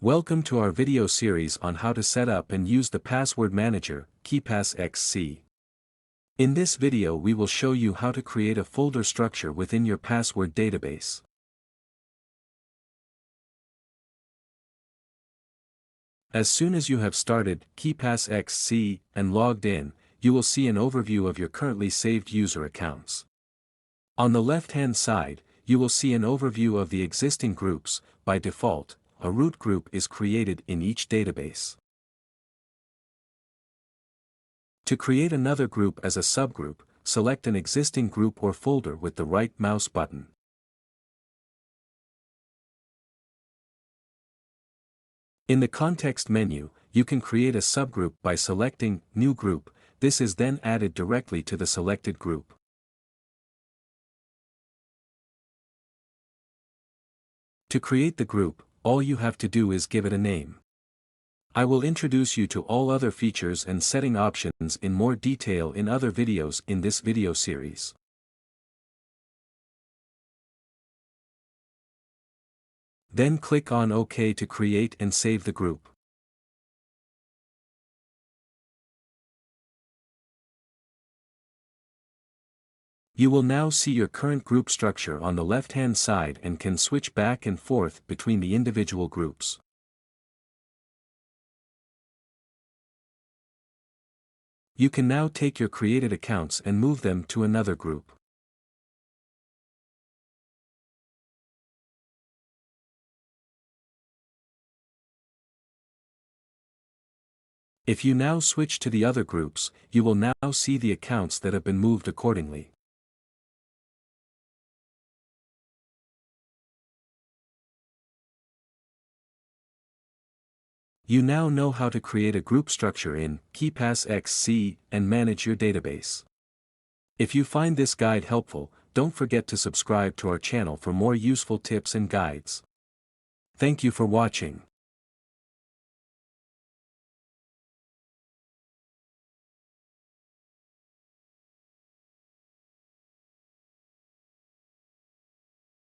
Welcome to our video series on how to set up and use the password manager, KeePassXC. In this video we will show you how to create a folder structure within your password database. As soon as you have started KeePassXC and logged in, you will see an overview of your currently saved user accounts. On the left-hand side, you will see an overview of the existing groups. By default, a root group is created in each database. To create another group as a subgroup, select an existing group or folder with the right mouse button. In the context menu, you can create a subgroup by selecting New Group. This is then added directly to the selected group. To create the group, all you have to do is give it a name. I will introduce you to all other features and setting options in more detail in other videos in this video series. Then click on OK to create and save the group. You will now see your current group structure on the left-hand side and can switch back and forth between the individual groups. You can now take your created accounts and move them to another group. If you now switch to the other groups, you will now see the accounts that have been moved accordingly. You now know how to create a group structure in KeePassXC and manage your database. If you find this guide helpful, don't forget to subscribe to our channel for more useful tips and guides. Thank you for watching.